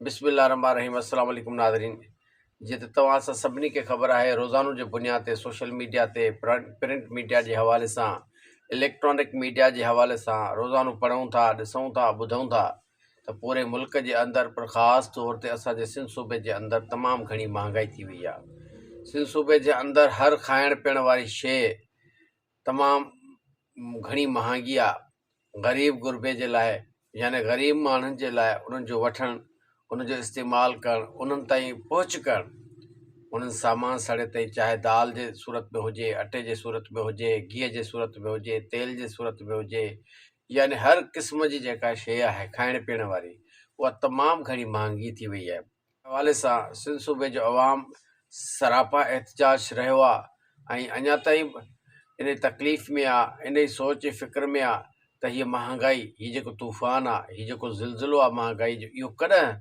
बिस्मिल्लाहिर्रहमानिर्रहीम। अस्सलाम वालेकुम नाज़रीन। जीअं त तव्हां सां सभिनी खे ख़बर आहे, रोज़ानो जे बुनियाद ते सोशल मीडिया ते प्रिंट मीडिया जे हवाले सां, इलेक्ट्रॉनिक मीडिया जे हवाले सां रोज़ानो पढ़ूं था, ॾिसूं था, ॿुधूं था त पूरे मुल्क जे अंदरि पर ख़ासि तौर ते असांजे सिंध सूबे जे अंदरि तमामु घणी महांगाई थी वई आहे। सिंध सूबे जे अंदरि हर खाइण पीअण वारी शइ तमामु घणी महांगी आहे। ग़रीब गुरबे जे लाइ, यानी ग़रीब माण्हुनि जे लाइ उन्हनि जो वठणु, उनजो इस्तेमालु करणु, उन्हनि ताईं पहुच करणु, उन्हनि सामान सड़े ताईं, चाहे दाल जे सूरत में हुजे, अटे जे सूरत में हुजे, गिह जे सूरत में हुजे, तेल जे सूरत में हुजे, यानी हर क़िस्म जी जेका शइ आहे खाइण पीअण वारी, उहा तमामु घणी महांगी थी वई आहे। हवाले सां सिंध सूबे जो अवाम सरापा एहतिजाज रहियो आहे ऐं अञा ताईं इन तकलीफ़ में आहे, इन सोच फ़िक्र में आहे त हीअ महांगाई, हीअ जेको तूफ़ान आहे, हीअ जेको ज़िलज़िलो आहे महांगाई जो, इहो कॾहिं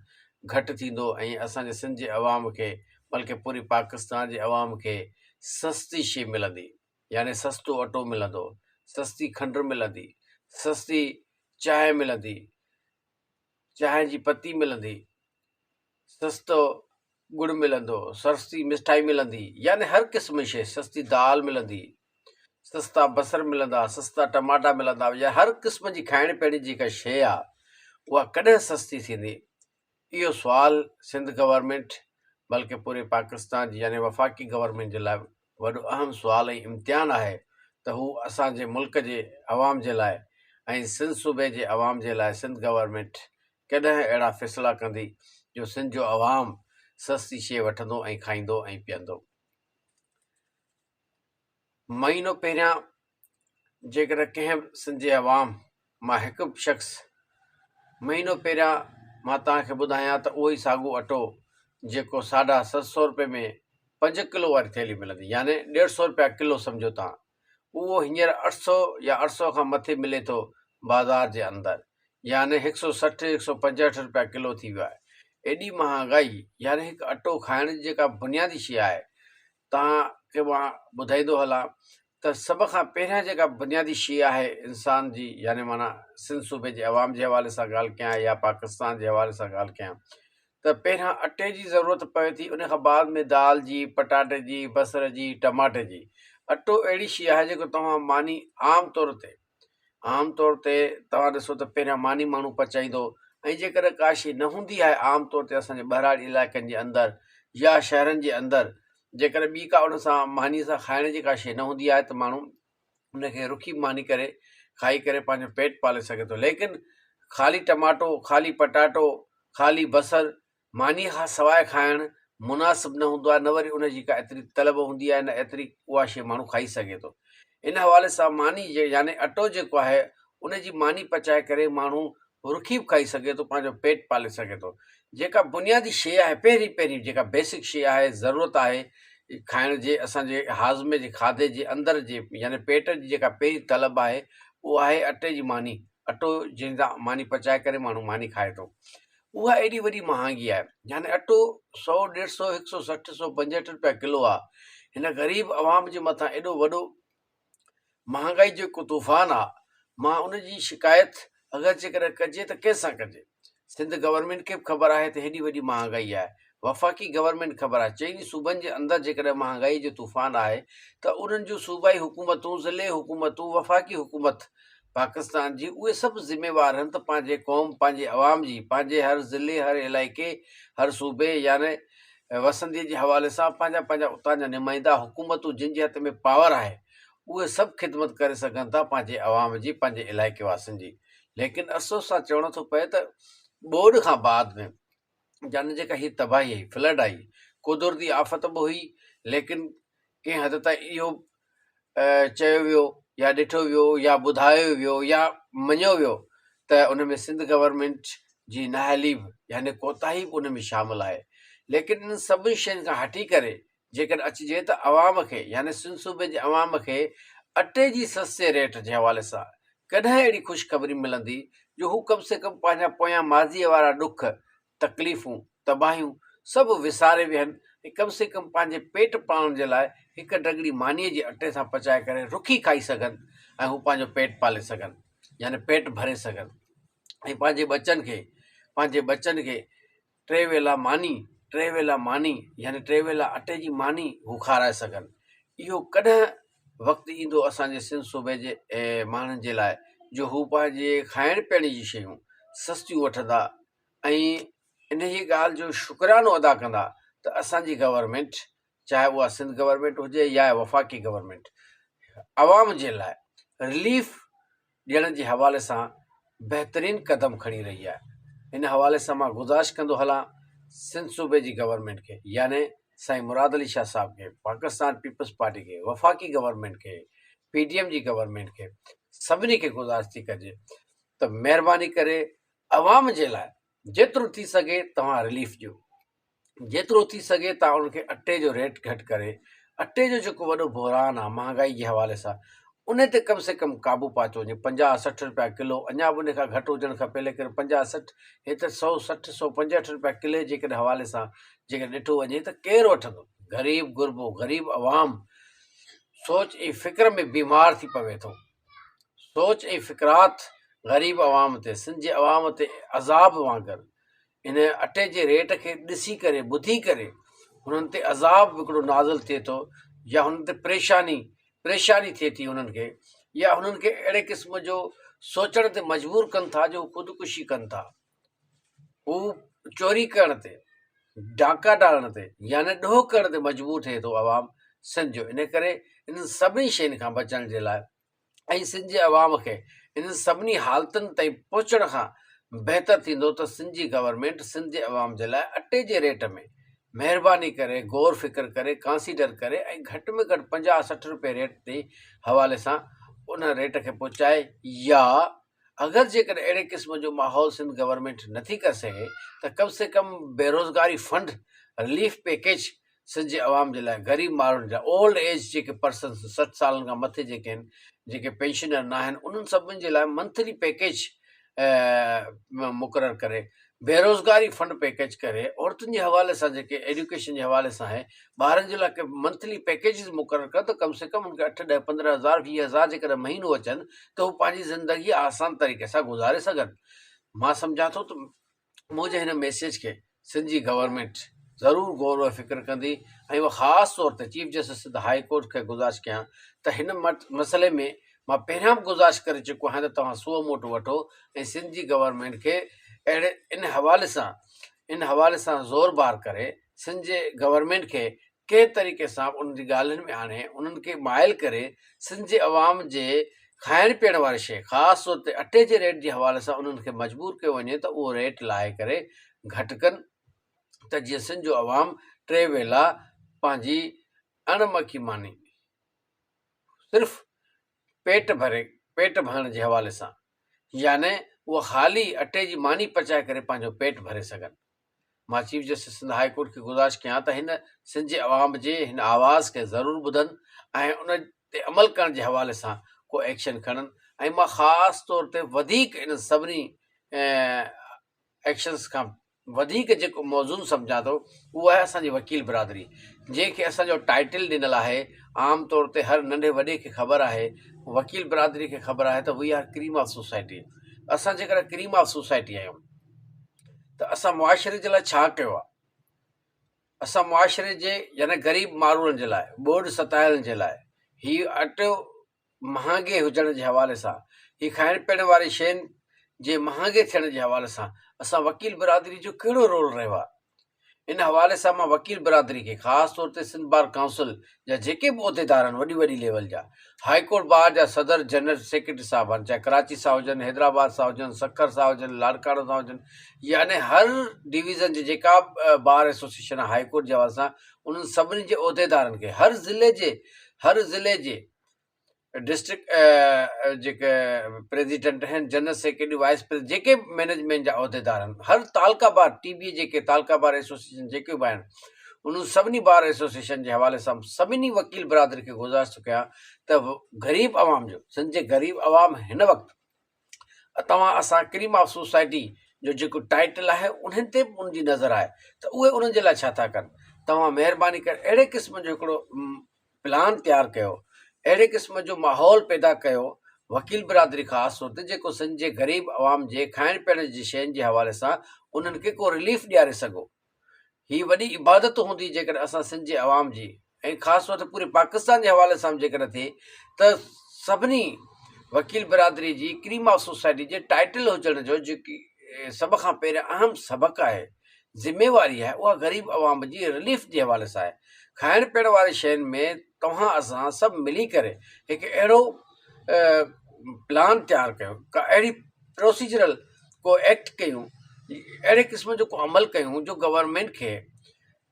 घटि थींदो ऐं असांजे सिंध जे अवाम खे, बल्कि पूरी पाकिस्तान जे अवाम खे सस्ती शइ मिलंदी, यानी सस्तो अटो मिलंदो, सस्ती खंडु मिलंदी, सस्ती चांहि मिलंदी, चांहि जी पती मिलंदी, सस्तो गुड़ मिलंदो, सस्ती मिठाई मिलंदी, यानी हर क़िस्म जी शइ, सस्ती दाल मिलंदी, सस्ता बसर मिलंदा, सस्ता टमाटा मिलंदा, या हर क़िस्म जी खाइण पीअण जी जेका शइ आहे उहा कॾहिं सस्ती थींदी? इहो सुवाल सिंध गवर्नमेंट, बल्कि पूरे पाकिस्तान जी यानी वफ़ाक़ी गवर्नमेंट जे लाइ वॾो अहम सुवाल ऐं इम्तिहान आहे त हू असांजे मुल्क जे अवाम जे लाइ ऐं सिंध सूबे जे अवाम जे लाइ सिंध गवर्नमेंट कॾहिं अहिड़ा फ़ैसिला कंदी जो सिंध जो अवाम सस्ती शइ वठंदो ऐं खाईंदो ऐं पीअंदो। महीनो पहिरियां जेकॾहिं कंहिं सिंध जे अवाम मां हिकु शख़्स महीनो पहिरियां मां तव्हांखे ॿुधायां त उहो ई साॻियो अटो जेको 750 रुपए में 5 किलो वारी थैली मिलंदी, यानी 150 रुपया किलो सम्झो तव्हां, उहो हींअर 800 या 800 खां मथे मिले थो बाज़ार जे अंदरि, यानी 160 165 रुपया किलो थी वियो आहे। एॾी महांगाई, यानी हिकु अटो खाइण जी जेका बुनियादी शइ आहे, तव्हांखे मां ॿुधाईंदो हलां त सभ खां पहिरियां जेका बुनियादी शइ आहे इंसान जी, यानी माना सिंध सूबे जे अवाम जे हवाले सां ॻाल्हि कयां या पाकिस्तान जे हवाले सां ॻाल्हि कयां त पहिरियां अटे जी ज़रूरत पए थी, उन खां बाद में दाल जी, पटाटे जी, बसर जी, टमाटे जी। अटो अहिड़ी शइ आहे जेको तव्हां मानी आम तौर ते तव्हां ॾिसो त पहिरियां मानी माण्हू पचाईंदो, ऐं जेकॾहिं का शइ न हूंदी आहे आम तौर ते असांजे ॿहिराड़ी इलाइक़नि जे अंदरि या शहरनि जे अंदरि, जेकॾहिं ॿी का उन सां मानी सां खाइण जी का शइ न हूंदी आहे त माण्हू उनखे रुखी मानी करे खाई करे पंहिंजो पेट पाले सघे थो। लेकिन ख़ाली टमाटो, ख़ाली पटाटो, ख़ाली बसर मानीअ खां सवाइ खाइणु मुनासिबु न हूंदो आहे, न वरी उनजी का एतिरी तलब हूंदी आहे, न एतिरी उहा शइ माण्हू खाई सघे थो। इन हवाले सां मानी यानी अटो जेको आहे उनजी मानी पचाए करे माण्हू रुखी बि खाई सघे थो, पंहिंजो पेट पाले सघे थो। जेका बुनियादी शइ आहे, पहिरीं पहिरीं जेका बेसिक शइ आहे, ज़रूरत आहे खाइण जे, असांजे हाज़मे जे खाधे जे अंदरि जे, यानी पेट जी जेका पहिरीं तलब आहे उहा आहे अटे जी मानी, अटो जंहिंसां मानी पचाए करे माण्हू मानी खाए थो। उहा एॾी वॾी महांगी आहे, यानी अटो 100 150 160 165 रुपया किलो आहे। हिन ग़रीब अवाम जे मथां एॾो वॾो महांगाई जेको तूफ़ान आहे, मां उनजी शिकायत अगरि जेकॾहिं कजे त कंहिंसां कजे? सिंध गवर्नमेंट खे बि ख़बर आहे त हेॾी वॾी महांगाई आहे, वफ़ाक़ी गवर्नमेंट ख़बर आहे, चइनी सूबनि जे अंदरि जेकॾहिं महांगाई जो तूफ़ान आहे त उन्हनि जूं सूबाई हुकूमतूं, ज़िले हुकूमतूं, वफ़ाक़ी हुकूमत पाकिस्तान जी, उहे सभु ज़िम्मेवार आहिनि त पंहिंजे क़ौम, पंहिंजे अवाम जी, पंहिंजे हर ज़िले, हर इलाइक़े, हर सूबे, यानी वसंदीअ जे हवाले सां पंहिंजा पंहिंजा उतां जा नुमाइंदा हुकूमतूं जिन जे हथ में पावर आहे, उहे सभु ख़िदमत करे सघनि था पंहिंजे अवाम जी, पंहिंजे इलाइक़े वासियुनि जी। लेकिन अफ़सोस सां चवणो थो पए त ॿोॾि खां बाद में, यानी जेका हीअ तबाही आई, फ्लड आई, कुदरती आफ़त बि हुई, लेकिन कंहिं हद ताईं इहो चयो वियो या ॾिठो वियो या ॿुधायो वियो या मञियो वियो त उन में सिंध गवर्नमेंट जी नाअहली बि, यानी कोताही बि उन में शामिलु आहे। लेकिन इन सभिनी शयुनि खां हटी करे जेकॾहिं अचिजे त अवाम खे, यानी सिंध सूबे जे अवाम खे अटे जी सस्ते रेट जे हवाले सां कॾहिं अहिड़ी ख़ुशख़बरी मिलंदी जो हू कम से कम पंहिंजा पोयां माज़ीअ वारा ॾुख, तकलीफ़ूं, तबाहियूं सभु विसारे विहनि ऐं कम से कम पंहिंजे पेट पालण जे लाइ हिकु डगड़ी मानीअ जे अटे सां पचाए करे रुखी खाई सघनि ऐं हू पंहिंजो पेट पाले सघनि, यानी पेट भरे सघनि, ऐं पंहिंजे ॿचनि खे टे वेला मानी यानी टे वेला अटे जी मानी हू खाराए सघनि। इहो कॾहिं वक़्तु ईंदो असांजे सिंध सूबे जे माण्हुनि जे लाइ जो हू पंहिंजे खाइण पीअण जी शयूं सस्तियूं वठंदा ऐं इन जी ॻाल्हि जो शुक्रानो अदा कंदा त असांजी गवर्नमेंट, चाहे उहा सिंध गवर्नमेंट हुजे या वफ़ाक़ी गवर्नमेंट, आवाम जे लाइ रिलीफ ॾियण जे हवाले सां बहितरीनु क़दम खणी रही आहे। इन हवाले सां मां गुज़ारिश कंदो हलां सिंध सूबे जी गवर्नमेंट खे, याने साईं मुराद अली शाह साहब खे, पाकिस्तान पीपल्स पार्टी खे, वफ़ाक़ी गवर्नमेंट खे, PDM जी गवर्नमेंट खे, सभिनी खे गुज़ारिश थी कजे त महिरबानी करे अवाम जे लाइ जेतिरो थी सघे तव्हां रिलीफ ॾियो, जेतिरो थी सघे तव्हां उनखे अटे जो रेट घटि करे, अटे जो जेको वॾो बहिरान आहे महांगाई जे हवाले सां उन ते कम से कम काबू पातो वञे। 50-60 रुपया किलो, अञा बि उन खां घटि हुजणु खपे, लेकिन 50-60, हे त 160, 165 रुपया किले जेकॾहिं हवाले सां जेकॾहिं ॾिठो वञे त केरु वठंदो? ग़रीब गुरबो, ग़रीब अवाम सोच ऐं फ़िक्र में बीमार थी पवे थो। सोच ऐं फ़िक्रात ग़रीब अवाम ते, सिंध जे अवाम ते अज़ाब वांगुरु इन अटे जे रेट खे ॾिसी करे, ॿुधी करे हुननि ते अज़ाब हिकिड़ो नाज़िल थिए थो, या हुननि ते परेशानी थिए थी हुननि खे, या हुननि खे अहिड़े क़िस्म जो सोचण ते मजबूर कनि था जो ख़ुदकुशी कनि था, हू चोरी करण ते, डाका डालण ते, यानी ॾोह करण ते मजबूर थिए थो अवाम सिंध जो। इन करे इन्हनि सभिनी शयुनि खां बचण जे लाइ ऐं सिंध जे अवाम खे इन्हनि सभिनी हालतुनि ताईं पहुचण खां बहितर थींदो त सिंध जी गवर्नमेंट सिंध जे अवाम जे लाइ अटे जे रेट में महिरबानी करे, गौर फ़िक्र करे, कंसीडर करे ऐं घटि में घटि 50-60 रुपए रेट ते हवाले सां उन रेट खे पहुचाए, या अगरि जेकॾहिं अहिड़े क़िस्म जो माहौल सिंध गवर्नमेंट नथी करे सघे त कम से कम बेरोज़गारी फंड रिलीफ पैकेज सिंध जे अवाम जे लाइ, ग़रीब माण्हुनि जा, ओल्ड एज जेके पर्सन्स 60 सालनि खां मथे जेके आहिनि, जेके पेंशनर न आहिनि, उन्हनि सभिनी जे लाइ मंथली पैकेज मुक़ररु करे, बेरोज़गारी फंड पैकेज करे, औरतुनि जे हवाले सां जेके एजुकेशन जे हवाले सां आहे, ॿारनि जे लाइ मंथली पैकेजिस मुक़ररु कर त कम से कम उनखे 8, 10, 15 हज़ार, 20 हज़ार जेकॾहिं महीनो अचनि त हू पंहिंजी ज़िंदगी आसान तरीक़े सां गुज़ारे सघनि। मां सम्झां थो त मुंहिंजे हिन मैसेज खे सिंध जी गवर्नमेंट ज़रूरु गौर व फ़िक्र कंदी, ऐं उहा ख़ासि तौर ते चीफ जस्टिस हाई कोर्ट खे गुज़ारिश कयां त हिन मसइले में मां पहिरियां बि गुज़ारिश करे चुको आहियां त तव्हां सुओ मोटो वठो ऐं सिंध जी गवर्नमेंट खे अहिड़े इन हवाले सां ज़ोरबार करे सिंध जे गवर्नमेंट खे कंहिं तरीक़े सां उन्हनि जी ॻाल्हियुनि में आणे, उन्हनि खे माइल करे सिंध जे अवाम जे खाइण पीअण वारी शइ, ख़ासि तौर ते अटे जे रेट जे हवाले सां उन्हनि खे मजबूर कयो वञे त उहो रेट लाहे करे घटि कनि, त जीअं सिंध जो अवाम 3 वेला पंहिंजी अणमखी मानी सिर्फ़ु पेट भरण जे हवाले सां, याने उहा ख़ाली अटे जी मानी पचाए करे पंहिंजो पेट भरे सघनि। मां chief justice Sindh high court खे गुज़ारिश कयां त हिन सिंध जे अवाम जे हिन आवाज़ खे ज़रूरु ॿुधनि ऐं उन ते अमल करण जे हवाले सां को एक्शन खणनि। ऐं मां ख़ासि तौर ते वधीक इन सभिनी एक्शन्स खां वधीक जेको मौज़ून सम्झां थो उहो आहे असांजी वकील बिरादरी, जंहिंखे असांजो टाइटल ॾिनल आहे। आम तौर ते हर नंढे वॾे खे ख़बर आहे, वकील बिरादरी खे ख़बर आहे त we are cream of society. असां जेकॾहिं क्रीम ऑफ सोसाइटी आहियूं त असां मुआशिरे जे लाइ छा कयो आहे? असां मुआशिरे जे यानी ग़रीब माण्हुनि जे लाइ, ॿोॾि सतायलनि जे लाइ, हीउ अटो महांगे हुजण जे हवाले सां, हीअ खाइण पीअण वारी शयुनि जे महांगे थियण जे हवाले सां असां वकील बिरादरी जो कहिड़ो रोल रहियो आहे? इन हवाले सां मां वकील बिरादरी खे ख़ासि तौर ते सिंध बार काउंसिल जा जेके बि उहिदेदार आहिनि, वॾी लेवल जा, हाई कोर्ट बार जा सदर जनरल सेक्रेटरी साहब आहिनि, चाहे कराची सां हुजनि, हैदराबाद सां हुजनि, सखर सां हुजनि, लाड़काणो सां हुजनि, यानी हर डिवीज़न जे जेका बार एसोसिएशन आहे हाई कोर्ट जे हवाले सां, उन्हनि सभिनी जे उहिदेदारनि खे हर ज़िले जे डिस्ट्रिक्ट जेके प्रेसिडेंट आहिनि, जनरल सेक्रेटरी, वाइस प्रेसिडेंट, जेके मैनेजमेंट जा उहिदेदार आहिनि, हर तालका बार TBA जेके तालका बार एसोसिएशन जेके बि आहिनि, उन्हनि सभिनी बार एसोसिएशन जे हवाले सां सभिनी वकील बिरादरी खे गुज़ारिश कयां त ग़रीब अवाम जो, सिंध जे ग़रीब अवाम हिन वक़्तु तव्हां असां क्रीम ऑफ सोसाइटी जो जेको टाइटल आहे उन्हनि ते बि उनजी नज़र आहे त उहे उन्हनि जे लाइ छा था कनि। तव्हां महिरबानी करे अहिड़े क़िस्म जो हिकिड़ो प्लान तयारु कयो, अहिड़े क़िस्म जो माहौल पैदा कयो वकील बिरादरी ख़ासि तौर ते जेको सिंध जे ग़रीब आवाम जे खाइण पीअण जी शयुनि जे हवाले सां उन्हनि खे को रिलीफ ॾियारे सघो। ही वॾी इबादत हूंदी जेकर असां सिंध जे आवाम जी ऐं ख़ासि तौर ते पूरे पाकिस्तान जे हवाले सां जेकर थिए त सभिनी वकील बिरादरी जी क्रीम ऑफ सोसाइटी जे टाइटल हुजण जो जेकी सभ खां पहिरियों अहम सबक़ु आहे, ज़िमेवारी आहे, उहा ग़रीब आवाम जी रिलीफ जे हवाले सां आहे। खाइण पीअण वारी शयुनि में तव्हां असां सभु मिली करे हिकु अहिड़ो प्लान तयारु कयूं, का अहिड़ी प्रोसीजरल को एक्ट कयूं, अहिड़े क़िस्म जो को अमल कयूं जो गवर्नमेंट खे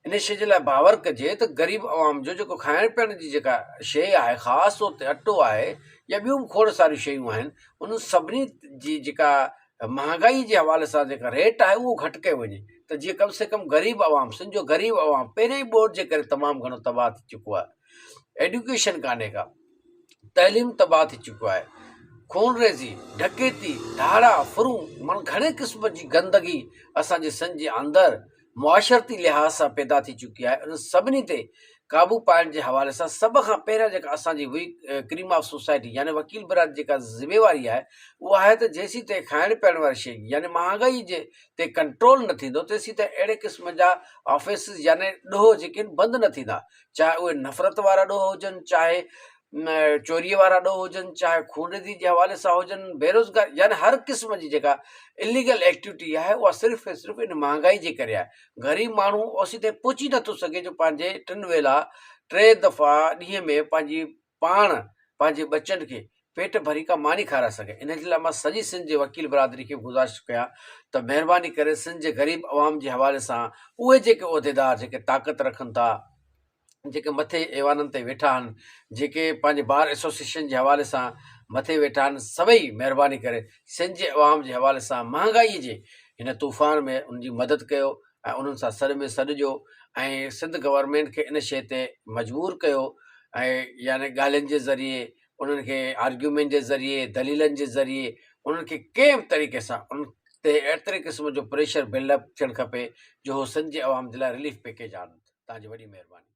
इन शइ जे लाइ बावर कजे त ग़रीब आवाम जो जेको खाइण पीअण जी जेका शइ आहे, ख़ासि तौर ते अटो आहे या ॿियूं बि खोड़ सारियूं शयूं आहिनि, उन सभिनी जी जेका महांगाई जे हवाले सां जेका रेट आहे उहो घटि कयो वञे त जीअं कम से कम ग़रीब आवाम, सिंध जो ग़रीब आवाम पहिरें ई बोर्ड जे करे तमामु घणो तबाह थी चुको आहे। एडुकेशन कान्हे का, तइलीम तबाह थी चुको आहे, खूनरेज़ी, डकैती, धाड़ा फुरूं, माना घणे क़िस्म जी गंदगी असांजे सिंध जे अंदरि मुआशरती लिहाज़ सां पैदा थी चुकी आहे। उन सभिनी ते क़ाबू पाइण जे हवाले सां सभ खां पहिरियों जेका असांजी हुई क्रीम ऑफ सोसाइटी यानी वकील बिरादरी जेका ज़िमेवारी आहे उहा आहे त जेसीं ताईं खाइण पीअण वारी शइ यानी महांगाई जे ते कंट्रोल न थींदो तेसीं ताईं अहिड़े क़िस्म जा ऑफिस यानी ॾोह जेके आहिनि बंदि न थींदा, चाहे उहे नफ़रत वारा ॾोह हुजनि, चाहे चोरीअ वारा ॾोह हुजनि, चाहे खूनरेज़ी जे हवाले सां हुजनि, बेरोज़गार यानी हर क़िस्म जी जेका इलीगल एक्टिविटी आहे उहा सिर्फ़ु ऐं सिर्फ़ु इन महांगाई जे करे आहे। ग़रीब माण्हू ओसी ताईं पहुची नथो सघे जो पंहिंजे 3 वेला 3 दफ़ा ॾींहं में पंहिंजे बचनि खे पेट भरी का मानी खाराए सघे। इन जे लाइ मां सॼी सिंध जे वकील बिरादरी खे गुज़ारिश कयां त महिरबानी करे सिंध जे ग़रीब आवाम जे हवाले सां उहे जेके उहिदेदार जेके ताक़त रखनि था, जेके मथे ऐवाननि ते वेठा आहिनि, जेके पंहिंजे बार एसोसिएशन जे हवाले सां मथे वेठा आहिनि, सभई महिरबानी करे सिंध जे अवाम जे हवाले सां महांगाई जे हिन तूफ़ान में उनजी मदद कयो ऐं उन्हनि सां सर में सॾ ॾियो ऐं सिंध गवर्नमेंट खे इन शइ ते मजबूर कयो ऐं यानी ॻाल्हियुनि जे ज़रिए, उन्हनि खे आर्ग्यूमेंट जे ज़रिए, दलीलनि जे ज़रिए उन्हनि खे कंहिं बि तरीक़े सां उन ते एतिरे क़िस्म जो प्रेशर बिल्डअप थियणु खपे जो सिंध जे अवाम जे लाइ रिलीफ पैकेज आणनि। तव्हांजी वॾी महिरबानी।